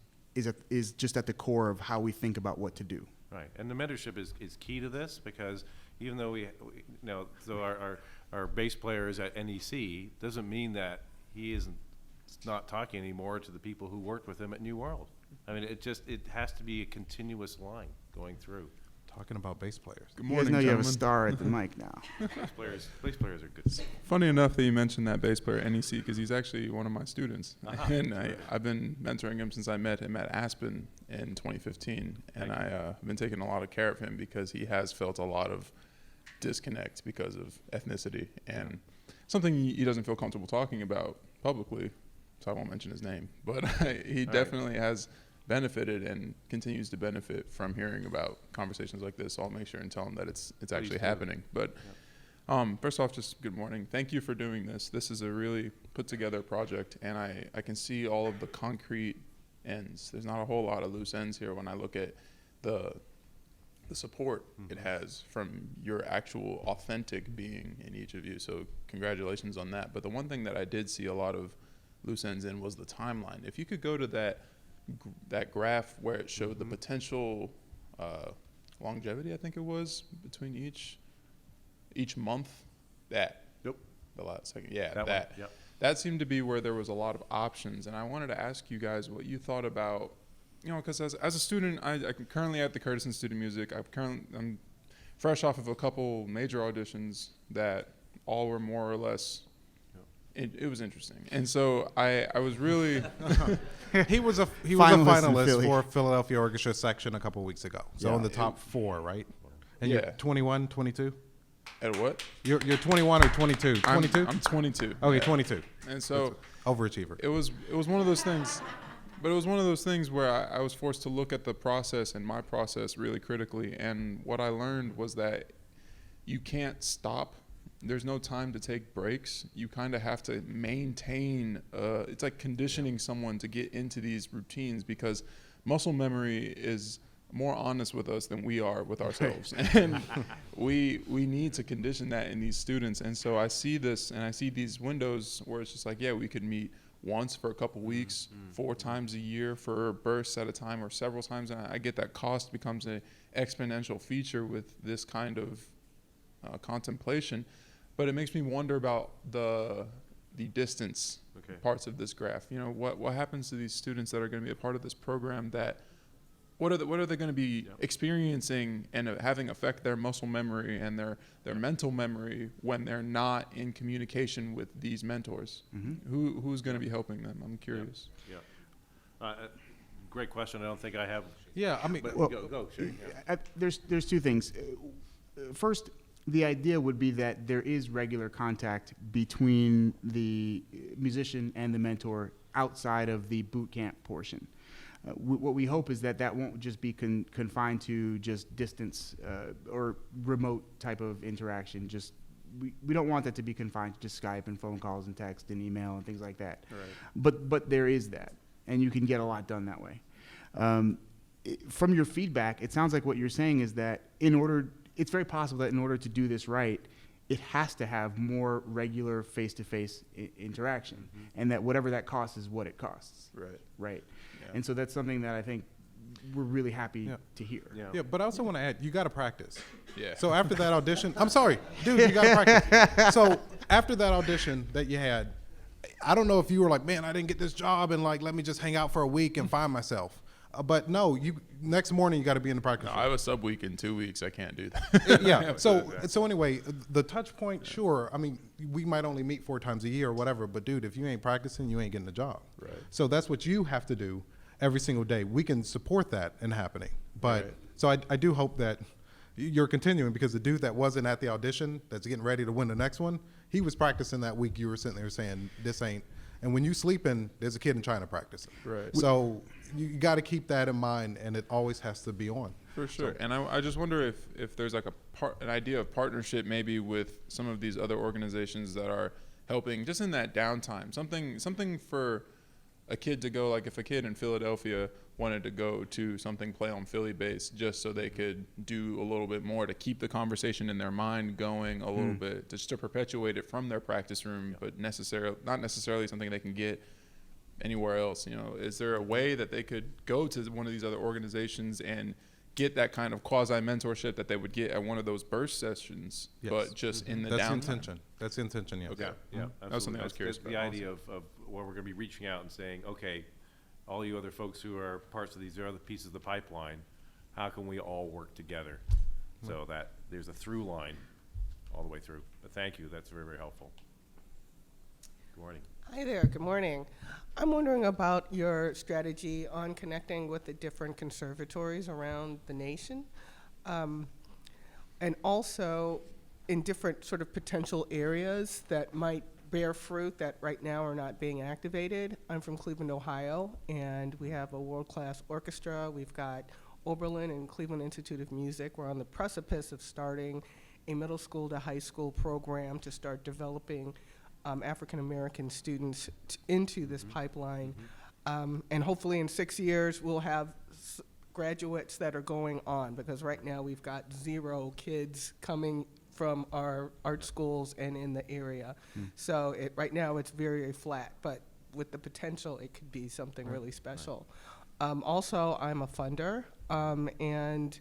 just at the core of how we think about what to do. Right, and the mentorship is key to this, because even though our bass player is at NEC, doesn't mean that he isn't not talking anymore to the people who worked with him at New World. I mean, it has to be a continuous line going through. Talking about bass players. Good You morning, guys know you have a gentlemen. star at the mic now. Bass players are good. Funny enough that you mentioned that bass player NEC, because he's actually one of my students. And I've been mentoring him since I met him at Aspen in 2015. And I've been taking a lot of care of him because he has felt a lot of disconnect because of ethnicity and something he doesn't feel comfortable talking about publicly, so I won't mention his name. But he definitely has benefited and continues to benefit from hearing about conversations like this. So I'll make sure and tell him that it's actually happening. But first off, just good morning. Thank you for doing this. This is a really put together project, and I can see all of the concrete ends. There's not a whole lot of loose ends here when I look at the support it has from your actual authentic being in each of you. So congratulations on that. But the one thing that I did see a lot of loose ends in was the timeline. If you could go to that graph where it showed the potential longevity, I think it was, between each month, the last second, That one, yep. That seemed to be where there was a lot of options. And I wanted to ask you guys what you thought about, because as a student, I'm currently at the Curtis Institute of Music. I'm fresh off of a couple major auditions that all were more or less. It was interesting, and so I was really. He was a Finalist in finalist Philly. for Philadelphia Orchestra section a couple weeks ago. So Yeah. in the top 4, right? And Yeah. you're 21, 22? At what? You're 21 or 22? 22? I'm 22. Okay, Yeah. 22. And so Overachiever. it was one of those things, but it was one of those things where I was forced to look at the process and my process really critically. And what I learned was that you can't stop. There's no time to take breaks. You kind of have to maintain, it's like conditioning someone to get into these routines, because muscle memory is more honest with us than we are with ourselves. And we need to condition that in these students. And so I see this, and I see these windows where it's just like, yeah, we could meet once for a couple weeks, 4 times a year for bursts at a time, or several times. And I get that cost becomes an exponential feature with this kind of contemplation. But it makes me wonder about the distance parts of this graph. What happens to these students that are going to be a part of this program? What are they going to be experiencing and having affect their muscle memory and their mental memory when they're not in communication with these mentors? Who's going to be helping them? I'm curious. Yeah. great question. I don't think I have. Yeah, I mean, But Well, go, Shea. Yeah. There's two things. First, the idea would be that there is regular contact between the musician and the mentor outside of the boot camp portion. What we hope is that that won't just be confined to just distance or remote type of interaction. Just we don't want that to be confined to just Skype and phone calls and text and email and things like that. Right. But there is that, and you can get a lot done that way. From your feedback, it sounds like what you're saying is that it's very possible that in order to do this right, it has to have more regular face-to-face interaction, and that whatever that costs is what it costs. Right. Right. Yeah. And so that's something that I think we're really happy to hear. Yeah. yeah, but I also want to add, you got to practice. Yeah. So after that audition, I'm sorry, dude, you got to practice. So after that audition that you had, I don't know if you were like, man, I didn't get this job, and like, let me just hang out for a week and find myself. But no, next morning you got to be in the practice No, room. I have a sub week in 2 weeks. I can't do that. Yeah. So anyway, the touch point, sure. I mean, we might only meet 4 times a year or whatever, but dude, if you ain't practicing, you ain't getting the job. Right. So that's what you have to do every single day. We can support that in happening, but Right. so I do hope that you're continuing, because the dude that wasn't at the audition, that's getting ready to win the next one, he was practicing that week. You were sitting there saying, this ain't. And when you sleeping, there's a kid in China practicing. Right. So you got to keep that in mind, and it always has to be on. For sure. And I just wonder if there's like an idea of partnership maybe with some of these other organizations that are helping just in that downtime. Something for a kid to go, like if a kid in Philadelphia wanted to go to something play on Philly bass just so they could do a little bit more to keep the conversation in their mind going a little bit, just to perpetuate it from their practice room, but not necessarily something they can get anywhere else. You know, is there a way that they could go to one of these other organizations and get that kind of quasi mentorship that they would get at one of those burst sessions, Yes. but just in the That's downtime? the intention. That's the intention, yes. Okay. Yeah, That was something I was curious The about idea of where we're going to be reaching out and saying, okay, all you other folks who are parts of these other pieces of the pipeline, how can we all work together so that there's a through line all the way through? But thank you. That's very, very helpful. Good morning. Hi there, good morning. I'm wondering about your strategy on connecting with the different conservatories around the nation, and also in different sort of potential areas that might bear fruit that right now are not being activated. I'm from Cleveland, Ohio, and we have a world-class orchestra. We've got Oberlin and Cleveland Institute of Music. We're on the precipice of starting a middle school to high school program to start developing African-American students into this pipeline. And hopefully in 6 years, we'll have graduates that are going on, because right now we've got 0 kids coming from our art schools and in the area. So right now it's very, very flat, but with the potential, it could be something really special. Also, I'm a funder, and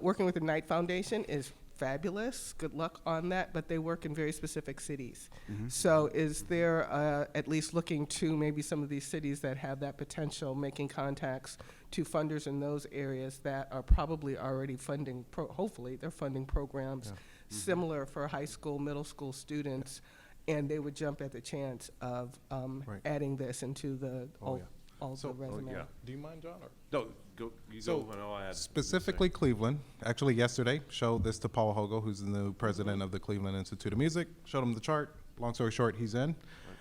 working with the Knight Foundation is fabulous. Good luck on that, but they work in very specific cities. So is there at least looking to maybe some of these cities that have that potential, making contacts to funders in those areas that are probably already funding, hopefully they're funding programs similar for high school, middle school students, and they would jump at the chance of adding this into the the resume. yeah. Do you mind, John? Or? No, go. You So, go. And I'll add. Specifically Cleveland, actually yesterday, showed this to Paul Hogo, who's the new president of the Cleveland Institute of Music, showed him the chart. Long story short, he's in.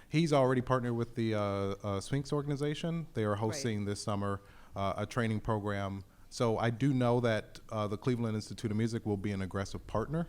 He's already partnered with the Sphinx organization. They are hosting this summer a training program. So I do know that the Cleveland Institute of Music will be an aggressive partner.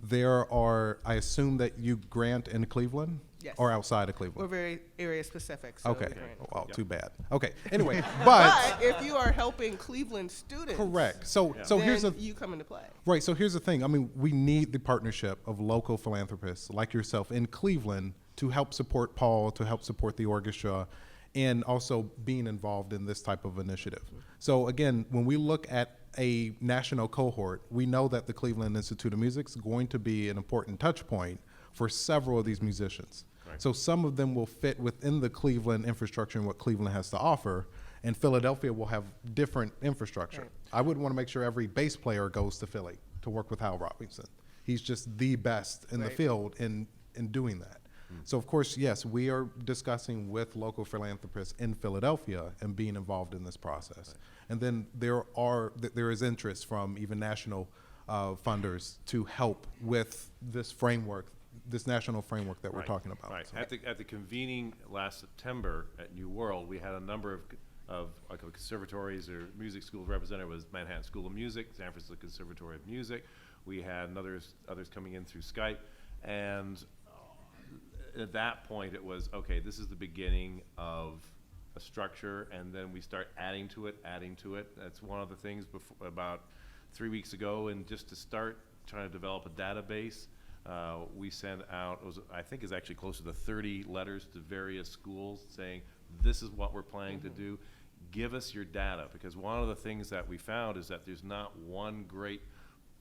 There are, I assume that you grant in Cleveland? Yes. Or outside of We're Cleveland? very area specific. So Okay, we grant. well, too bad. Okay, anyway, but, But if you are helping Cleveland students, correct. So then here's the, you come into play. right, so here's the thing. I mean, we need the partnership of local philanthropists like yourself in Cleveland to help support Paul, to help support the orchestra, and also being involved in this type of initiative. So again, when we look at a national cohort, we know that the Cleveland Institute of Music is going to be an important touch point for several of these musicians. Right. So some of them will fit within the Cleveland infrastructure and what Cleveland has to offer, and Philadelphia will have different infrastructure. Right. I would want to make sure every bass player goes to Philly to work with Hal Robinson. He's just the best in the Right. field in doing that. So of course, yes, we are discussing with local philanthropists in Philadelphia and being involved in this process. And then there is interest from even national funders to help with this framework, this national framework that we're talking about. Right. So- At the convening last September at New World, we had a number of like conservatories or music schools represented. Was Manhattan School of Music, San Francisco Conservatory of Music. We had others coming in through Skype, and at that point it was, okay, this is the beginning of a structure, and then we start adding to it. That's one of the things about 3 weeks ago, and just to start trying to develop a database, we sent out, I think is actually closer to 30 letters to various schools saying, this is what we're planning to do. Give us your data, because one of the things that we found is that there's not one great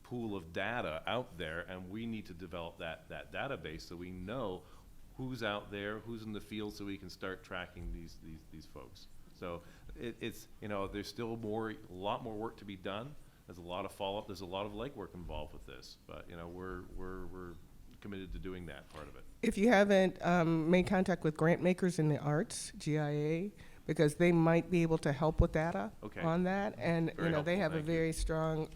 pool of data out there, and we need to develop that database so we know who's out there, who's in the field, so we can start tracking these folks. So it's, you know, there's still a lot more work to be done. There's a lot of follow-up. There's a lot of legwork involved with this, but you know, we're committed to doing that part of it. If you haven't made contact with grant makers in the arts, GIA, because they might be able to help with data on that, and Very you know, they helpful, have a thank you. very strong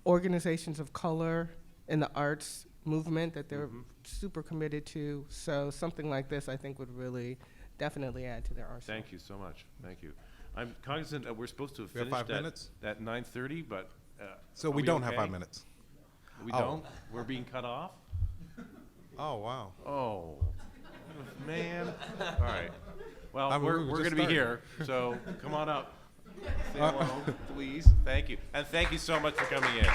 organizations of color in the arts movement that they're super committed to. So something like this, I think, would really definitely add to their arsenal. Thank you so much. Thank you. I'm cognizant that we're supposed to have We have finished 5 minutes? at 9:30, but So are we don't have okay? 5 minutes. We Oh. don't? We're being cut off? Oh, wow. Oh, man. All right. Well, I mean, we're we were going to just be starting. here, so come on up. Say hello, please. Thank you. And thank you so much for coming in.